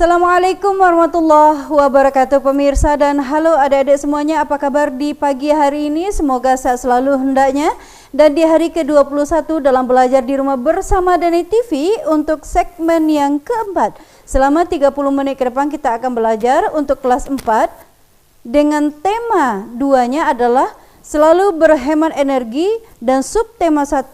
Assalamualaikum warahmatullahi wabarakatuh pemirsa dan halo adik-adik semuanya, apa kabar di pagi hari ini? Semoga sehat selalu hendaknya. Dan di hari ke-21 dalam belajar di rumah bersama Dani TV untuk segmen yang keempat. Selama 30 menit ke depan kita akan belajar untuk kelas 4 dengan tema duanya adalah selalu berhemat energi dan subtema 1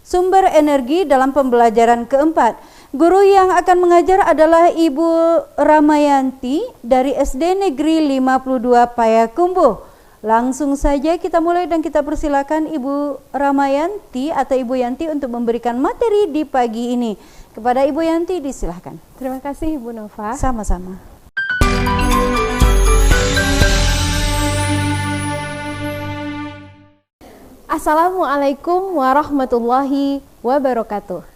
sumber energi dalam pembelajaran keempat. Guru yang akan mengajar adalah Ibu Ramayanti dari SD Negeri 52 Payakumbuh. Langsung saja kita mulai dan kita persilakan Ibu Ramayanti atau Ibu Yanti untuk memberikan materi di pagi ini. Kepada Ibu Yanti disilahkan. Terima kasih Ibu Nova. Sama-sama. Assalamualaikum warahmatullahi wabarakatuh.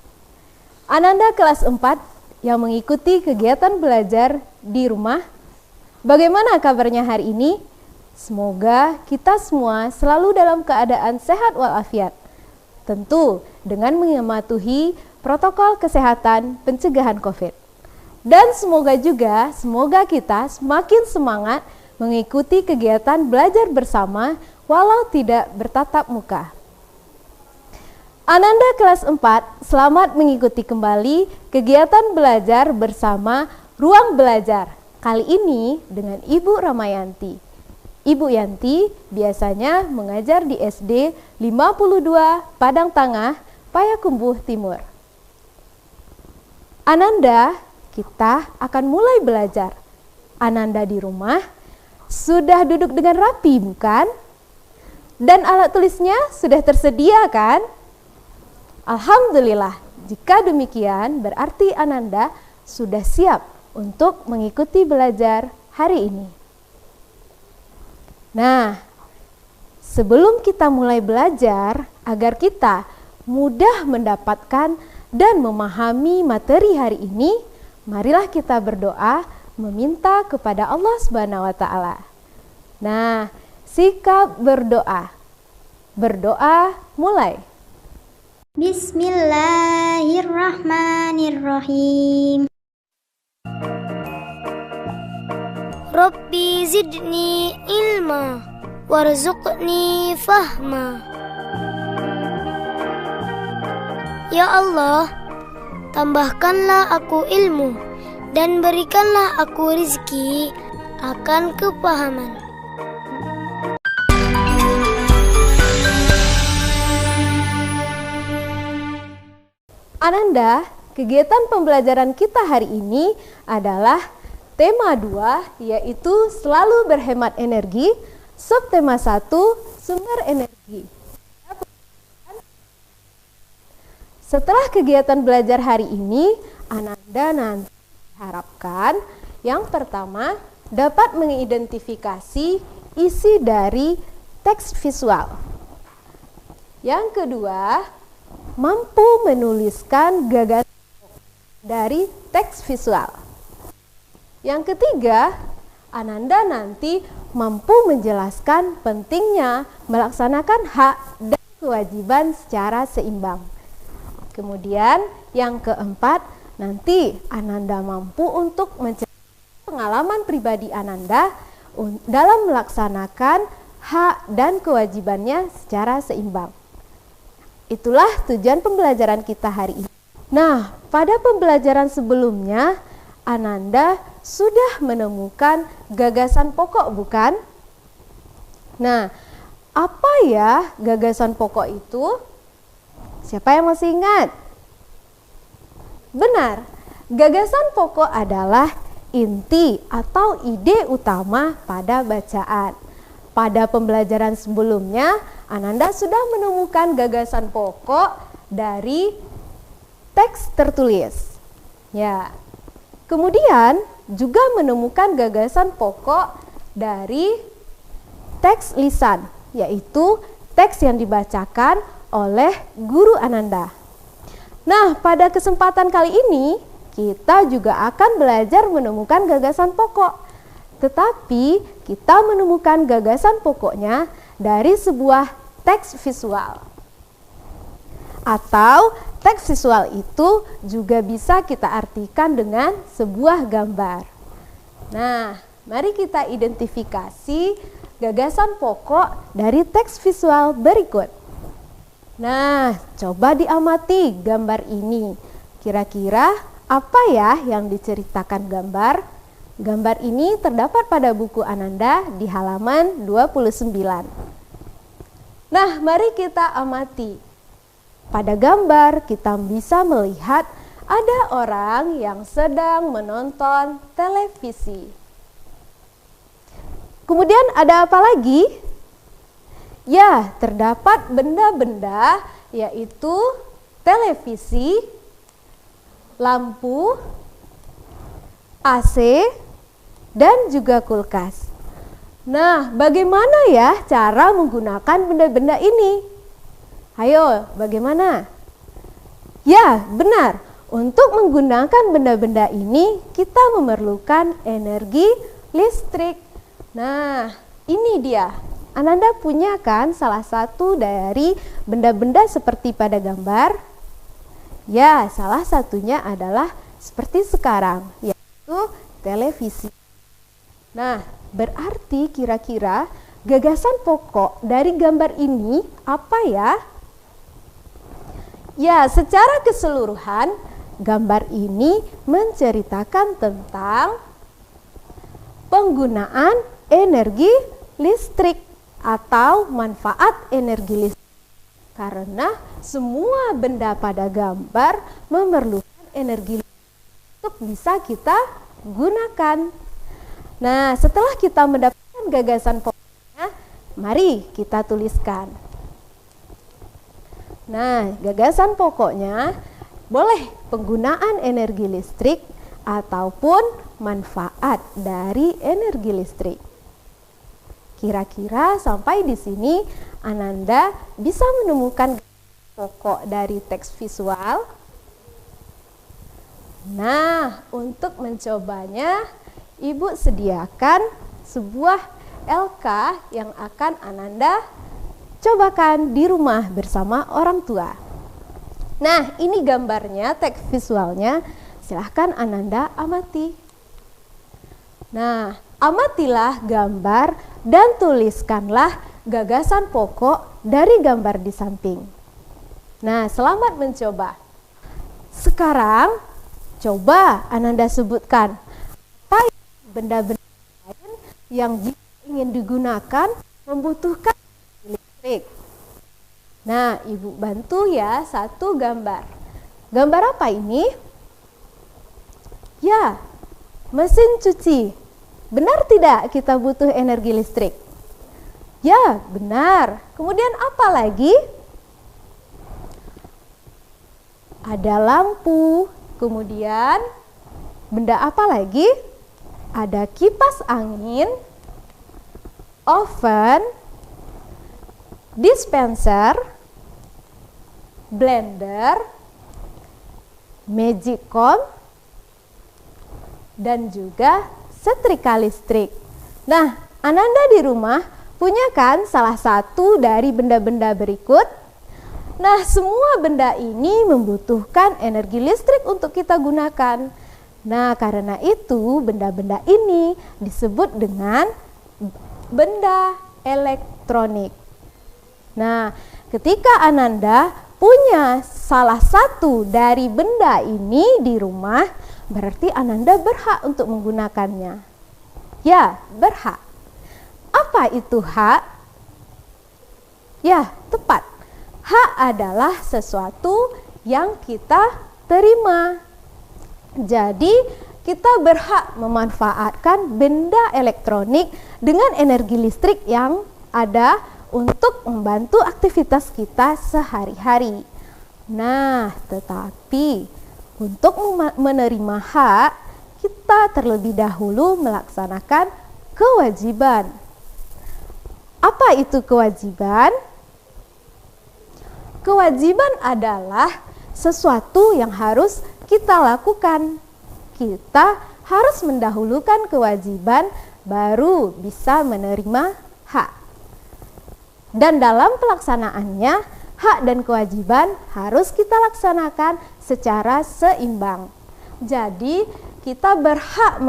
Ananda kelas 4 yang mengikuti kegiatan belajar di rumah. Bagaimana kabarnya hari ini? Semoga kita semua selalu dalam keadaan sehat walafiat. Tentu dengan mematuhi protokol kesehatan pencegahan COVID. Dan semoga kita semakin semangat mengikuti kegiatan belajar bersama walau tidak bertatap muka. Ananda kelas 4, selamat mengikuti kembali kegiatan belajar bersama Ruang Belajar. Kali ini dengan Ibu Ramayanti. Ibu Yanti biasanya mengajar di SD 52 Padang Tengah, Payakumbuh Timur. Ananda, kita akan mulai belajar. Ananda di rumah sudah duduk dengan rapi, bukan? Dan alat tulisnya sudah tersedia, kan? Alhamdulillah, jika demikian berarti Ananda sudah siap untuk mengikuti belajar hari ini. Nah, sebelum kita mulai belajar, agar kita mudah mendapatkan dan memahami materi hari ini, marilah kita berdoa meminta kepada Allah Subhanahu wa Ta'ala. Nah, sikap berdoa. Berdoa mulai. Bismillahirrahmanirrahim. Rabbi zidni ilma warzuqni fahma. Ya Allah, tambahkanlah aku ilmu dan berikanlah aku rezeki akan kepahaman. Ananda, kegiatan pembelajaran kita hari ini adalah tema 2, yaitu selalu berhemat energi, subtema 1, sumber energi. Setelah kegiatan belajar hari ini, Ananda nanti harapkan yang pertama dapat mengidentifikasi isi dari teks visual. Yang kedua, mampu menuliskan gagasan dari teks visual. Yang ketiga, Ananda nanti mampu menjelaskan pentingnya melaksanakan hak dan kewajiban secara seimbang. Kemudian yang keempat, nanti Ananda mampu untuk menceritakan pengalaman pribadi Ananda dalam melaksanakan hak dan kewajibannya secara seimbang. Itulah tujuan pembelajaran kita hari ini. Nah, pada pembelajaran sebelumnya, Ananda sudah menemukan gagasan pokok, bukan? Nah, apa ya gagasan pokok itu? Siapa yang masih ingat? Benar, gagasan pokok adalah inti atau ide utama pada bacaan. Pada pembelajaran sebelumnya, Ananda sudah menemukan gagasan pokok dari teks tertulis. Ya. Kemudian juga menemukan gagasan pokok dari teks lisan, yaitu teks yang dibacakan oleh guru Ananda. Nah, pada kesempatan kali ini kita juga akan belajar menemukan gagasan pokok. Tetapi kita menemukan gagasan pokoknya dari sebuah teks visual. Atau teks visual itu juga bisa kita artikan dengan sebuah gambar. Nah, mari kita identifikasi gagasan pokok dari teks visual berikut. Nah, coba diamati gambar ini. Kira-kira apa ya yang diceritakan gambar? Gambar ini terdapat pada buku Ananda di halaman 29. Nah, mari kita amati. Pada gambar kita bisa melihat ada orang yang sedang menonton televisi. Kemudian ada apa lagi? Ya, terdapat benda-benda yaitu televisi, lampu, AC, dan juga kulkas. Nah, bagaimana ya cara menggunakan benda-benda ini? Ayo, bagaimana? Ya, benar. Untuk menggunakan benda-benda ini, kita memerlukan energi listrik. Nah, ini dia. Ananda punya kan salah satu dari benda-benda seperti pada gambar? Ya, salah satunya adalah seperti sekarang, yaitu televisi. Nah, berarti kira-kira gagasan pokok dari gambar ini apa ya? Ya, secara keseluruhan, gambar ini menceritakan tentang penggunaan energi listrik atau manfaat energi listrik. Karena semua benda pada gambar memerlukan energi listrik untuk bisa kita gunakan. Nah, setelah kita mendapatkan gagasan pokoknya, mari kita tuliskan. Nah, gagasan pokoknya boleh penggunaan energi listrik ataupun manfaat dari energi listrik. Kira-kira sampai di sini Ananda bisa menemukan pokok dari teks visual. Nah, untuk mencobanya, Ibu sediakan sebuah LK yang akan Ananda cobakan di rumah bersama orang tua. Nah, ini gambarnya, teks visualnya. Silahkan Ananda amati. Nah, amatilah gambar dan tuliskanlah gagasan pokok dari gambar di samping. Nah, selamat mencoba. Sekarang, coba Ananda sebutkan apa benda-benda lain yang ingin digunakan membutuhkan listrik. Nah, Ibu bantu ya satu gambar. Gambar apa ini? Ya, mesin cuci. Benar tidak kita butuh energi listrik? Ya, benar. Kemudian apa lagi? Ada lampu. Kemudian benda apa lagi? Ada kipas angin, oven, dispenser, blender, magic comb, dan juga setrika listrik. Nah, Ananda di rumah punya kan salah satu dari benda-benda berikut? Nah, semua benda ini membutuhkan energi listrik untuk kita gunakan. Nah, karena itu benda-benda ini disebut dengan benda elektronik. Nah, ketika Ananda punya salah satu dari benda ini di rumah, berarti Ananda berhak untuk menggunakannya. Ya, berhak. Apa itu hak? Ya, tepat. Hak adalah sesuatu yang kita terima. Jadi, kita berhak memanfaatkan benda elektronik dengan energi listrik yang ada untuk membantu aktivitas kita sehari-hari. Nah, tetapi untuk menerima hak, kita terlebih dahulu melaksanakan kewajiban. Apa itu kewajiban? Kewajiban adalah sesuatu yang harus kita lakukan. Kita harus mendahulukan kewajiban baru bisa menerima hak. Dan dalam pelaksanaannya, hak dan kewajiban harus kita laksanakan secara seimbang. Jadi, kita berhak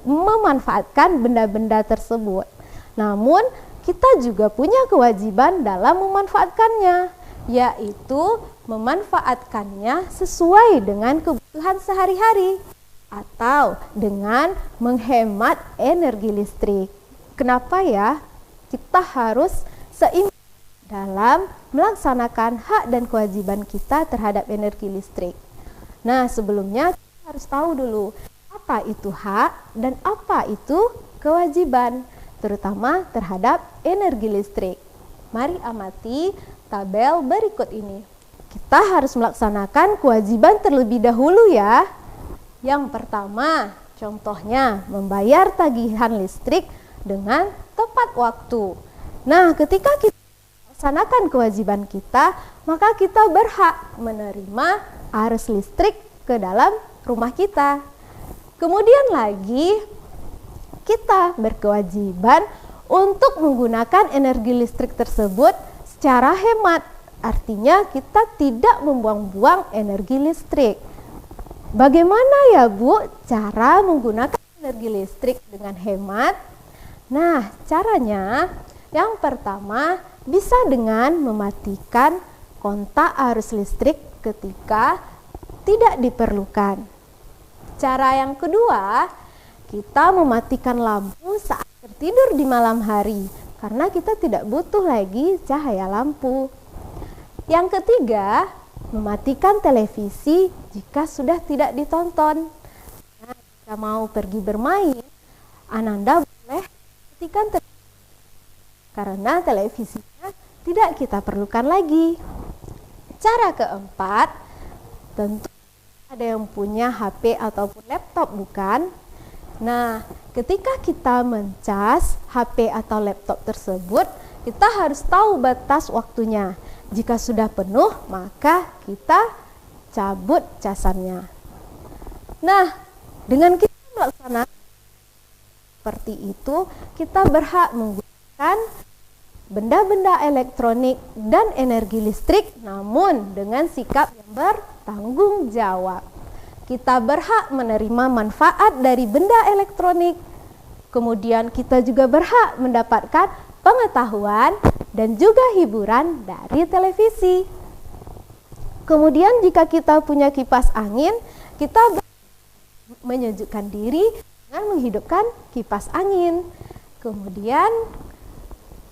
memanfaatkan benda-benda tersebut. Namun, kita juga punya kewajiban dalam memanfaatkannya, yaitu memanfaatkannya sesuai dengan kebutuhan sehari-hari atau dengan menghemat energi listrik. Kenapa ya? Kita harus seimbang dalam melaksanakan hak dan kewajiban kita terhadap energi listrik. Nah, sebelumnya kita harus tahu dulu apa itu hak dan apa itu kewajiban, terutama terhadap energi listrik. Mari amati tabel berikut ini. Kita harus melaksanakan kewajiban terlebih dahulu ya. Yang pertama, contohnya membayar tagihan listrik dengan tepat waktu. Nah, ketika kita melaksanakan kewajiban kita, maka kita berhak menerima arus listrik ke dalam rumah kita. Kemudian lagi, kita berkewajiban untuk menggunakan energi listrik tersebut secara hemat. Artinya kita tidak membuang-buang energi listrik. Bagaimana ya Bu cara menggunakan energi listrik dengan hemat? Nah, caranya yang pertama bisa dengan mematikan kontak arus listrik ketika tidak diperlukan. Cara yang kedua, kita mematikan lampu saat tertidur di malam hari karena kita tidak butuh lagi cahaya lampu. Yang ketiga, mematikan televisi jika sudah tidak ditonton. Nah, jika mau pergi bermain, Ananda boleh matikan televisi karena televisinya tidak kita perlukan lagi. Cara keempat, tentu ada yang punya HP ataupun laptop bukan? Nah, ketika kita mencas HP atau laptop tersebut, kita harus tahu batas waktunya. Jika sudah penuh, maka kita cabut casannya. Nah, dengan kita melaksanakan seperti itu, kita berhak menggunakan benda-benda elektronik dan energi listrik, namun dengan sikap yang bertanggung jawab. Kita berhak menerima manfaat dari benda elektronik, kemudian kita juga berhak mendapatkan pengetahuan dan juga hiburan dari televisi. Kemudian jika kita punya kipas angin, kita menyejukkan diri dengan menghidupkan kipas angin. Kemudian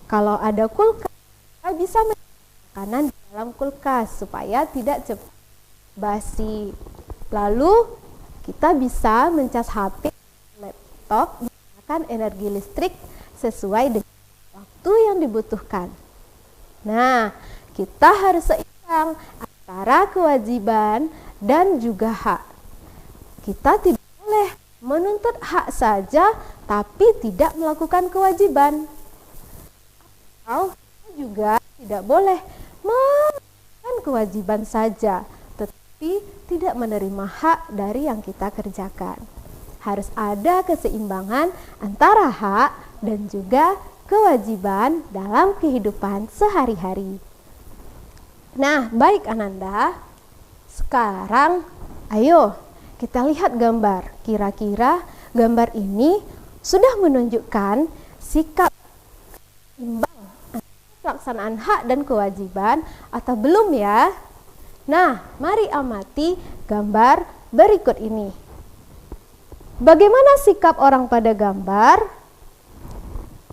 kalau ada kulkas, kita bisa menyimpan makanan di dalam kulkas supaya tidak cepat basi. Lalu kita bisa mencas HP, laptop menggunakan energi listrik sesuai dengan waktu yang dibutuhkan. Nah, kita harus seimbang antara kewajiban dan juga hak. Kita tidak boleh menuntut hak saja tapi tidak melakukan kewajiban. Atau juga tidak boleh melakukan kewajiban saja tetapi tidak menerima hak dari yang kita kerjakan. Harus ada keseimbangan antara hak dan juga kewajiban dalam kehidupan sehari-hari. Nah, baik Ananda. Sekarang ayo kita lihat gambar. Kira-kira gambar ini sudah menunjukkan sikap imbang pelaksanaan hak dan kewajiban atau belum ya? Nah, mari amati gambar berikut ini. Bagaimana sikap orang pada gambar?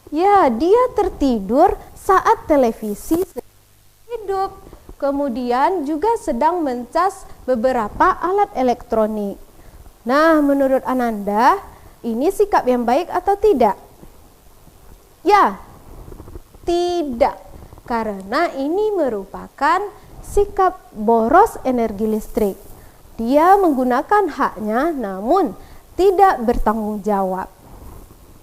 Ya, dia tertidur saat televisi hidup. Kemudian juga sedang mencas beberapa alat elektronik. Nah, menurut Ananda, ini sikap yang baik atau tidak? Ya, tidak. Karena ini merupakan sikap boros energi listrik. Dia menggunakan haknya namun tidak bertanggung jawab.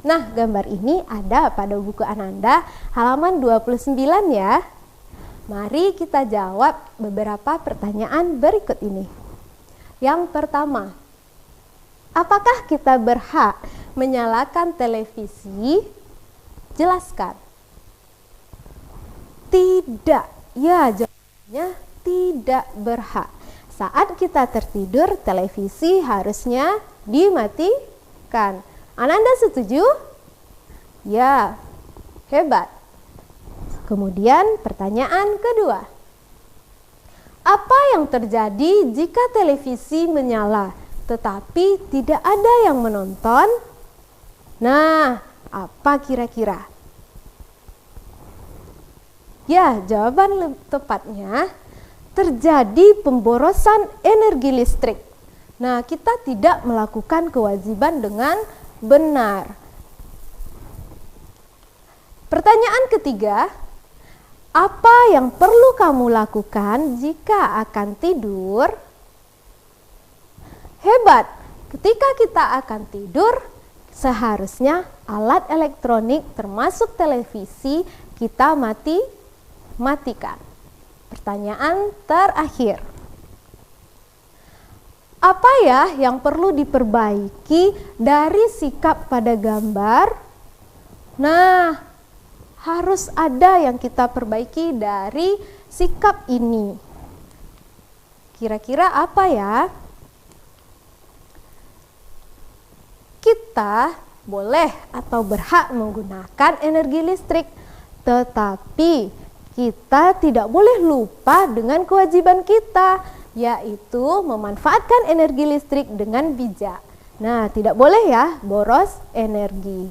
Nah, gambar ini ada pada buku Ananda halaman 29 ya. Mari kita jawab beberapa pertanyaan berikut ini. Yang pertama, apakah kita berhak menyalakan televisi? Jelaskan. Tidak. Ya, tidak berhak. Saat kita tertidur, televisi harusnya dimatikan. Ananda setuju? Ya, hebat. Kemudian pertanyaan kedua. Apa yang terjadi jika televisi menyala tetapi tidak ada yang menonton? Nah, apa kira-kira? Ya, jawaban tepatnya terjadi pemborosan energi listrik. Nah, kita tidak melakukan kewajiban dengan benar. Pertanyaan ketiga, apa yang perlu kamu lakukan jika akan tidur? Hebat, ketika kita akan tidur, seharusnya alat elektronik termasuk televisi kita matikan. Pertanyaan terakhir. Apa ya yang perlu diperbaiki dari sikap pada gambar? Nah, harus ada yang kita perbaiki dari sikap ini. Kira-kira apa ya? Kita boleh atau berhak menggunakan energi listrik, tetapi kita tidak boleh lupa dengan kewajiban kita, yaitu memanfaatkan energi listrik dengan bijak. Nah, tidak boleh ya boros energi.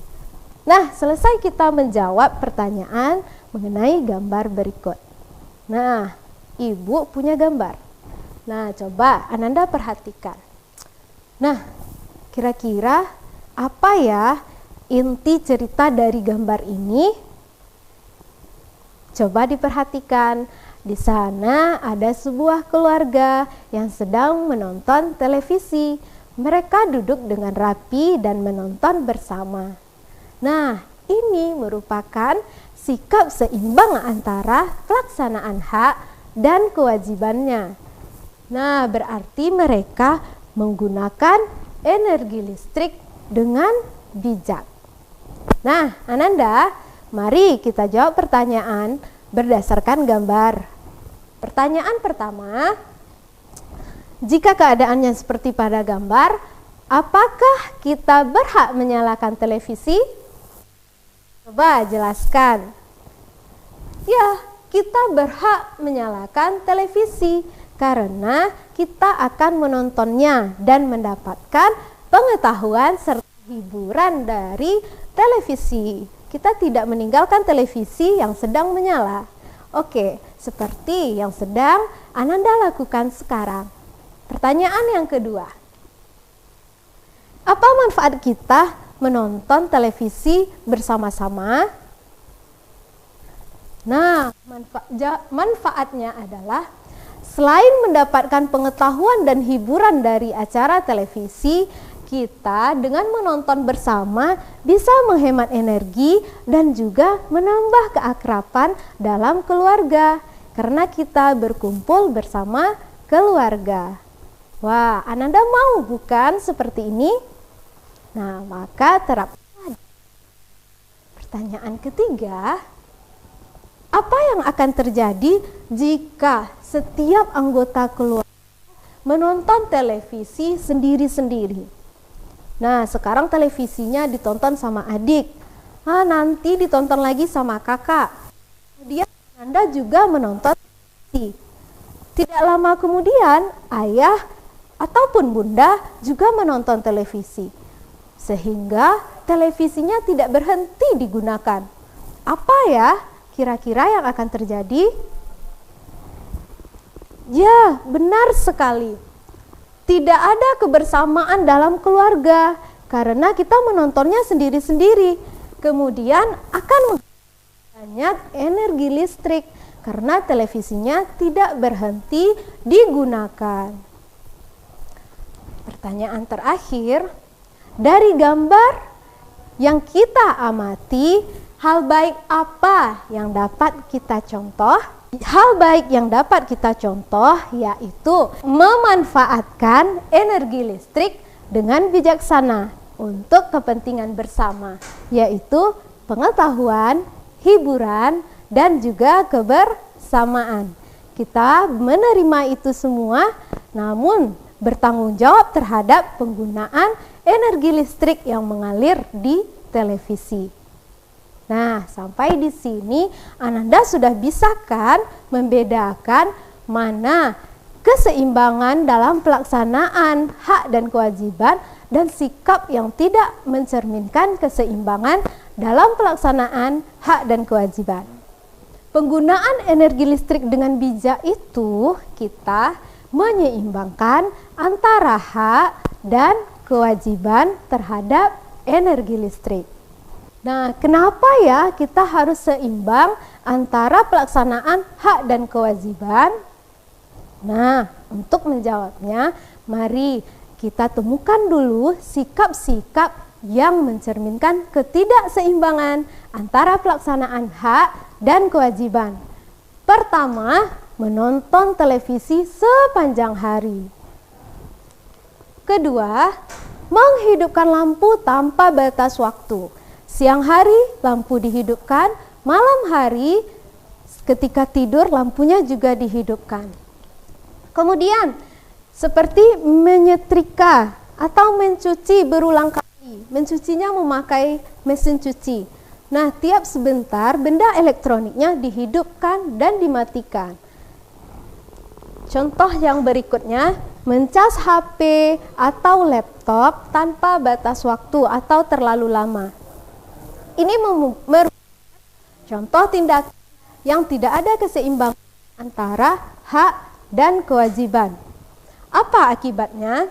Nah, selesai kita menjawab pertanyaan mengenai gambar berikut. Nah, Ibu punya gambar. Nah, coba Ananda perhatikan. Nah, kira-kira apa ya inti cerita dari gambar ini? Coba diperhatikan. Di sana ada sebuah keluarga yang sedang menonton televisi. Mereka duduk dengan rapi dan menonton bersama. Nah, ini merupakan sikap seimbang antara pelaksanaan hak dan kewajibannya. Nah, berarti mereka menggunakan energi listrik dengan bijak. Nah, Ananda, mari kita jawab pertanyaan berdasarkan gambar. Pertanyaan pertama, jika keadaannya seperti pada gambar, apakah kita berhak menyalakan televisi? Coba jelaskan. Ya, kita berhak menyalakan televisi karena kita akan menontonnya dan mendapatkan pengetahuan serta hiburan dari televisi. Kita tidak meninggalkan televisi yang sedang menyala. Oke, seperti yang sedang Ananda lakukan sekarang. Pertanyaan yang kedua. Apa manfaat kita menonton televisi bersama-sama? Nah, manfaatnya adalah selain mendapatkan pengetahuan dan hiburan dari acara televisi, kita dengan menonton bersama bisa menghemat energi dan juga menambah keakraban dalam keluarga karena kita berkumpul bersama keluarga. Wah, Ananda mau bukan seperti ini? Nah, maka terapkan. Pertanyaan ketiga, apa yang akan terjadi jika setiap anggota keluarga menonton televisi sendiri-sendiri? Nah, sekarang televisinya ditonton sama adik. Nanti ditonton lagi sama kakak. Kemudian Anda juga menonton televisi. Tidak lama kemudian, ayah ataupun bunda juga menonton televisi. Sehingga televisinya tidak berhenti digunakan. Apa ya kira-kira yang akan terjadi? Ya, benar sekali. Tidak ada kebersamaan dalam keluarga karena kita menontonnya sendiri-sendiri. Kemudian akan banyak energi listrik karena televisinya tidak berhenti digunakan. Pertanyaan terakhir, dari gambar yang kita amati, hal baik apa yang dapat kita contoh? Hal baik yang dapat kita contoh yaitu memanfaatkan energi listrik dengan bijaksana untuk kepentingan bersama, yaitu pengetahuan, hiburan, dan juga kebersamaan. kita menerima itu semua, namun bertanggung jawab terhadap penggunaan energi listrik yang mengalir di televisi. Nah, sampai di sini Ananda sudah bisa kan membedakan mana keseimbangan dalam pelaksanaan hak dan kewajiban dan sikap yang tidak mencerminkan keseimbangan dalam pelaksanaan hak dan kewajiban. Penggunaan energi listrik dengan bijak itu kita menyeimbangkan antara hak dan kewajiban terhadap energi listrik. Nah, kenapa ya kita harus seimbang antara pelaksanaan hak dan kewajiban? Nah, untuk menjawabnya, mari kita temukan dulu sikap-sikap yang mencerminkan ketidakseimbangan antara pelaksanaan hak dan kewajiban. Pertama, menonton televisi sepanjang hari. Kedua, menghidupkan lampu tanpa batas waktu. Siang hari lampu dihidupkan, malam hari ketika tidur lampunya juga dihidupkan. Kemudian, seperti menyetrika atau mencuci berulang kali. Mencucinya memakai mesin cuci. Nah, tiap sebentar benda elektroniknya dihidupkan dan dimatikan. Contoh yang berikutnya, mencas HP atau laptop tanpa batas waktu atau terlalu lama. Ini merupakan contoh tindakan yang tidak ada keseimbangan antara hak dan kewajiban. Apa akibatnya?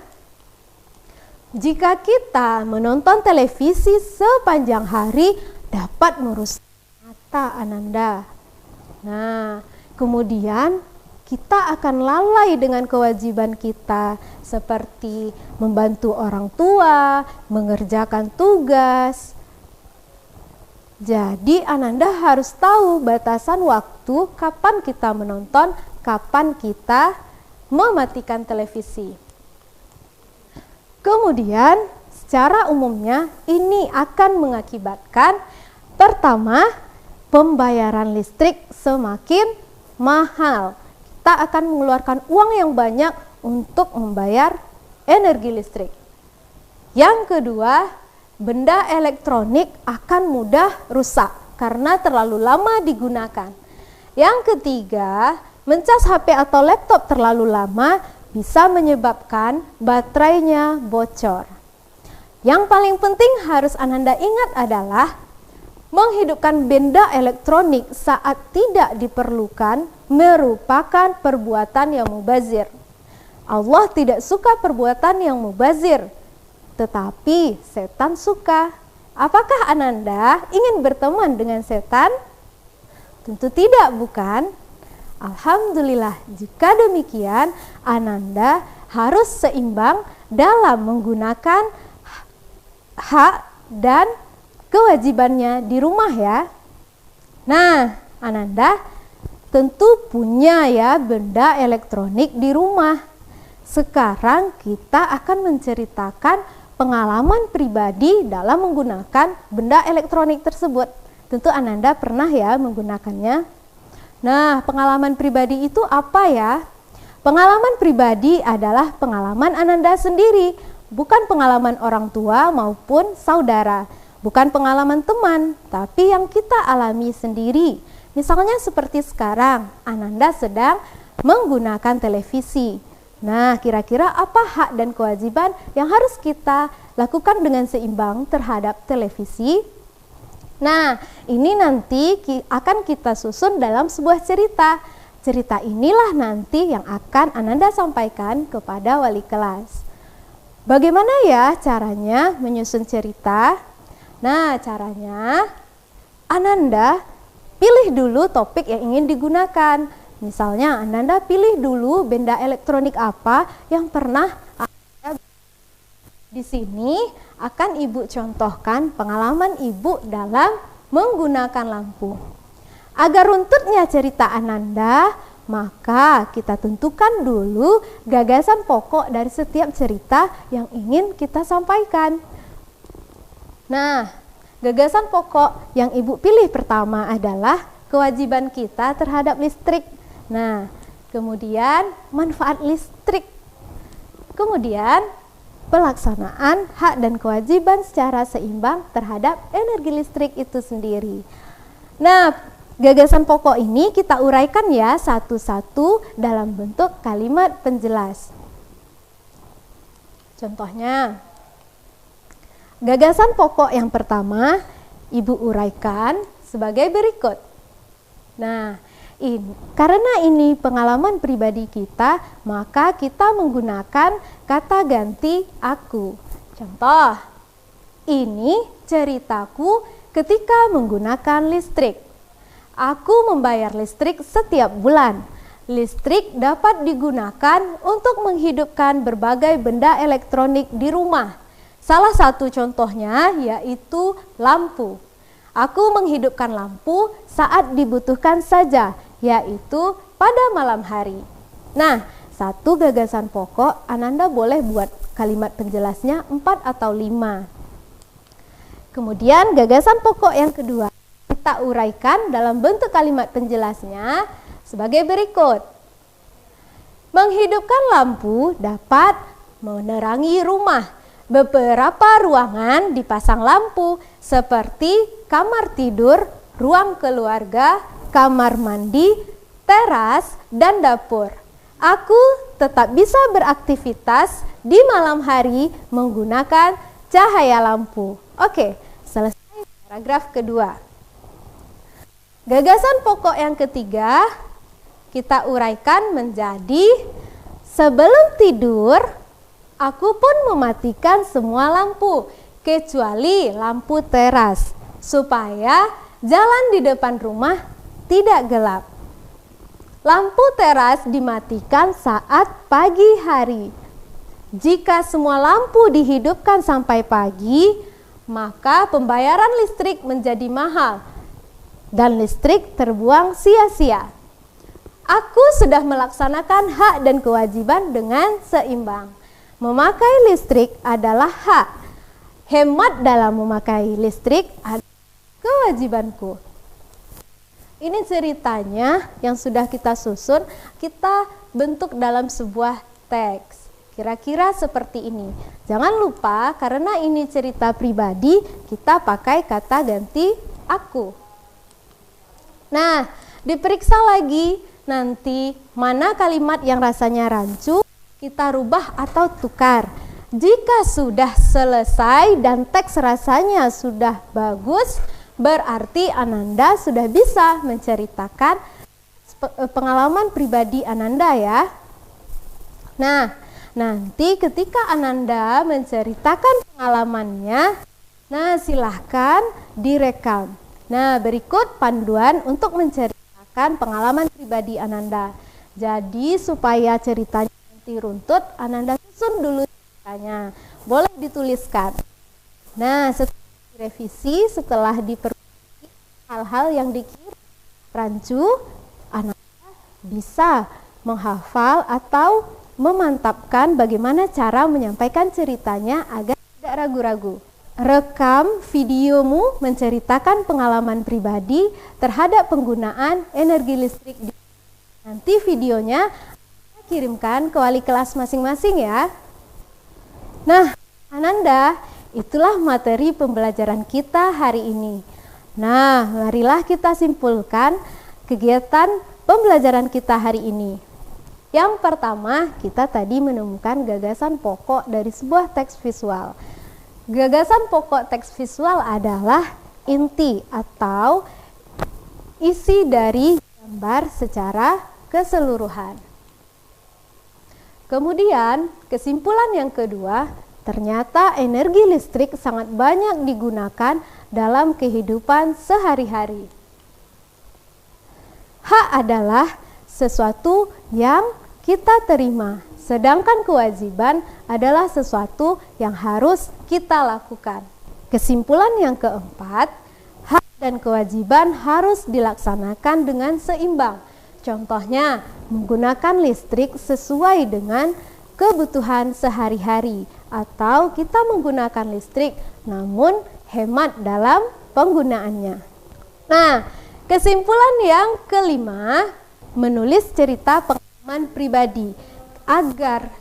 Jika kita menonton televisi sepanjang hari dapat merusak mata Ananda. Nah, kemudian kita akan lalai dengan kewajiban kita seperti membantu orang tua, mengerjakan tugas. Jadi Ananda harus tahu batasan waktu kapan kita menonton, kapan kita mematikan televisi. Kemudian secara umumnya ini akan mengakibatkan pertama, pembayaran listrik semakin mahal. Kita akan mengeluarkan uang yang banyak untuk membayar energi listrik. Yang kedua, benda elektronik akan mudah rusak karena terlalu lama digunakan. Yang ketiga, mencas HP atau laptop terlalu lama bisa menyebabkan baterainya bocor. Yang paling penting harus Ananda ingat adalah menghidupkan benda elektronik saat tidak diperlukan merupakan perbuatan yang mubazir. Allah tidak suka perbuatan yang mubazir, tetapi setan suka. Apakah Ananda ingin berteman dengan setan? Tentu tidak, bukan? Alhamdulillah, jika demikian Ananda harus seimbang dalam menggunakan hak dan kewajibannya di rumah ya. Nah, Ananda tentu punya ya benda elektronik di rumah. Sekarang kita akan menceritakan pengalaman pribadi dalam menggunakan benda elektronik tersebut. Tentu Ananda pernah ya menggunakannya. Nah, pengalaman pribadi itu apa ya? Pengalaman pribadi adalah pengalaman Ananda sendiri, bukan pengalaman orang tua maupun saudara. Bukan pengalaman teman, tapi yang kita alami sendiri. Misalnya seperti sekarang, Ananda sedang menggunakan televisi. Nah, kira-kira apa hak dan kewajiban yang harus kita lakukan dengan seimbang terhadap televisi? Nah, ini nanti akan kita susun dalam sebuah cerita. Cerita inilah nanti yang akan Ananda sampaikan kepada wali kelas. Bagaimana ya caranya menyusun cerita? Nah, caranya Ananda pilih dulu topik yang ingin digunakan. Misalnya Ananda pilih dulu benda elektronik apa yang pernah Ananda. Di sini akan Ibu contohkan pengalaman Ibu dalam menggunakan lampu. Agar runtutnya cerita Ananda, maka kita tentukan dulu gagasan pokok dari setiap cerita yang ingin kita sampaikan. Nah, gagasan pokok yang Ibu pilih pertama adalah kewajiban kita terhadap listrik. Nah, kemudian manfaat listrik, kemudian pelaksanaan hak dan kewajiban secara seimbang terhadap energi listrik itu sendiri. Nah, gagasan pokok ini kita uraikan ya satu-satu dalam bentuk kalimat penjelas. Contohnya, gagasan pokok yang pertama Ibu uraikan sebagai berikut. Nah, karena ini pengalaman pribadi kita, maka kita menggunakan kata ganti aku. Contoh, ini ceritaku ketika menggunakan listrik. Aku membayar listrik setiap bulan. Listrik dapat digunakan untuk menghidupkan berbagai benda elektronik di rumah. Salah satu contohnya yaitu lampu. Aku menghidupkan lampu saat dibutuhkan saja, yaitu pada malam hari. Nah, satu gagasan pokok, Ananda boleh buat kalimat penjelasnya 4 atau 5. Kemudian gagasan pokok yang kedua, kita uraikan dalam bentuk kalimat penjelasnya sebagai berikut. Menghidupkan lampu dapat menerangi rumah. Beberapa ruangan dipasang lampu seperti kamar tidur, ruang keluarga, kamar mandi, teras, dan dapur. Aku tetap bisa beraktivitas di malam hari menggunakan cahaya lampu. Oke, selesai paragraf kedua. Gagasan pokok yang ketiga kita uraikan menjadi sebelum tidur, aku pun mematikan semua lampu kecuali lampu teras supaya jalan di depan rumah tidak gelap. Lampu teras dimatikan saat pagi hari. Jika semua lampu dihidupkan sampai pagi, maka pembayaran listrik menjadi mahal dan listrik terbuang sia-sia. Aku sudah melaksanakan hak dan kewajiban dengan seimbang. Memakai listrik adalah hak. Hemat dalam memakai listrik adalah kewajibanku. Ini ceritanya yang sudah kita susun, kita bentuk dalam sebuah teks. Kira-kira seperti ini. Jangan lupa karena ini cerita pribadi, kita pakai kata ganti aku. Nah, diperiksa lagi nanti mana kalimat yang rasanya rancu, kita rubah atau tukar. Jika sudah selesai dan teks rasanya sudah bagus, berarti Ananda sudah bisa menceritakan pengalaman pribadi Ananda ya. Nah, nanti ketika Ananda menceritakan pengalamannya, nah silahkan direkam. Nah, berikut panduan untuk menceritakan pengalaman pribadi Ananda. Jadi supaya ceritanya nanti runtut, Ananda susun dulu ceritanya. Boleh dituliskan. Nah, setelah direvisi, setelah diperbaiki hal-hal yang dikira rancu, Ananda bisa menghafal atau memantapkan bagaimana cara menyampaikan ceritanya agar tidak ragu-ragu. Rekam videomu menceritakan pengalaman pribadi terhadap penggunaan energi listrik. Nanti videonya kirimkan ke wali kelas masing-masing ya. Nah, Ananda, itulah materi pembelajaran kita hari ini. Nah, marilah kita simpulkan kegiatan pembelajaran kita hari ini. Yang pertama, kita tadi menemukan gagasan pokok dari sebuah teks visual. Gagasan pokok teks visual adalah inti atau isi dari gambar secara keseluruhan. Kemudian, kesimpulan yang kedua, ternyata energi listrik sangat banyak digunakan dalam kehidupan sehari-hari. Hak adalah sesuatu yang kita terima, sedangkan kewajiban adalah sesuatu yang harus kita lakukan. Kesimpulan yang keempat, hak dan kewajiban harus dilaksanakan dengan seimbang. Contohnya, menggunakan listrik sesuai dengan kebutuhan sehari-hari, atau kita menggunakan listrik namun hemat dalam penggunaannya. Nah, kesimpulan yang kelima, menulis cerita pengalaman pengalaman pribadi. Agar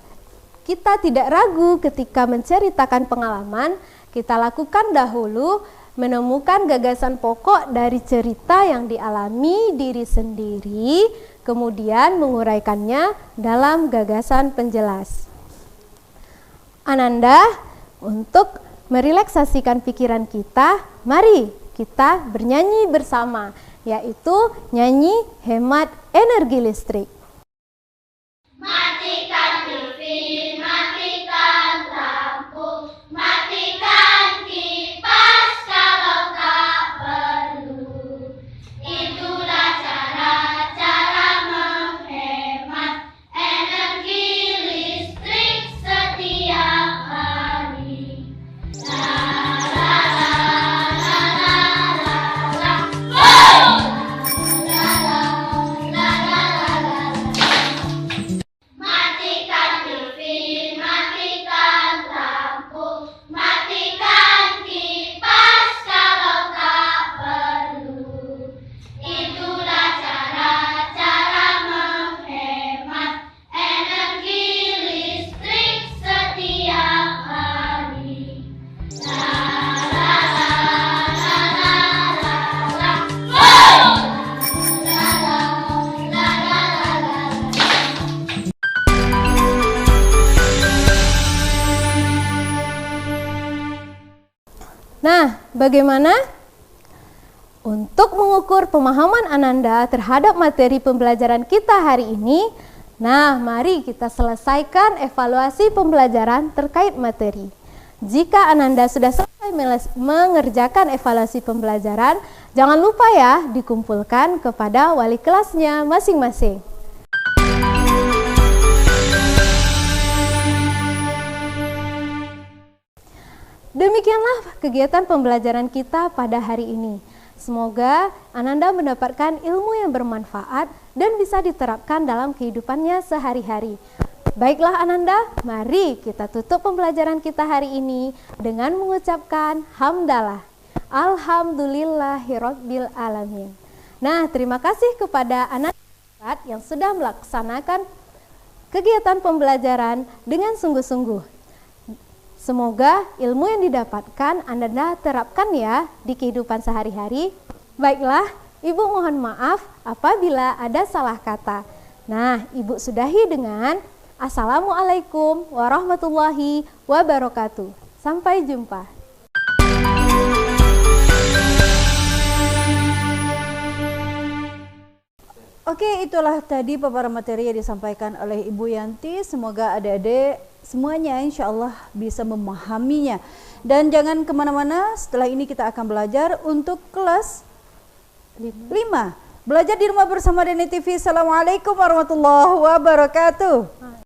kita tidak ragu ketika menceritakan pengalaman, kita lakukan dahulu menemukan gagasan pokok dari cerita yang dialami diri sendiri, kemudian menguraikannya dalam gagasan penjelas. Ananda, untuk merelaksasikan pikiran kita, mari kita bernyanyi bersama, yaitu nyanyi hemat energi listrik. Matikan TV, matikan lampu, matikan kipas kalau tak perlu. Itulah cara-cara menghemat energi listrik setiap hari. La la la la la la la. La la la la la la. Matikan TV, matikan lampu, matikan kipas kalau tak perlu. Itulah cara-cara menghemat energi listrik setiap hari. La la la la la la la. La la la la la la. Nah, bagaimana? Untuk mengukur pemahaman Ananda terhadap materi pembelajaran kita hari ini, nah mari kita selesaikan evaluasi pembelajaran terkait materi. Jika Ananda sudah selesai mengerjakan evaluasi pembelajaran, jangan lupa ya dikumpulkan kepada wali kelasnya masing-masing. Demikianlah kegiatan pembelajaran kita pada hari ini. Semoga Ananda mendapatkan ilmu yang bermanfaat dan bisa diterapkan dalam kehidupannya sehari-hari. Baiklah Ananda, mari kita tutup pembelajaran kita hari ini dengan mengucapkan hamdalah. Alhamdulillahirabbil alamin. Nah, terima kasih kepada Ananda yang sudah melaksanakan kegiatan pembelajaran dengan sungguh-sungguh. Semoga ilmu yang didapatkan Anda terapkan ya di kehidupan sehari-hari. Baiklah, Ibu mohon maaf apabila ada salah kata. Nah, Ibu sudahi dengan Assalamualaikum warahmatullahi wabarakatuh. Sampai jumpa. Oke, itulah tadi paparan materi yang disampaikan oleh Ibu Yanti. Semoga adik-adik semuanya insya Allah bisa memahaminya. Dan jangan kemana-mana, setelah ini kita akan belajar untuk kelas 5. Belajar di rumah bersama Deni TV. Assalamualaikum warahmatullahi wabarakatuh.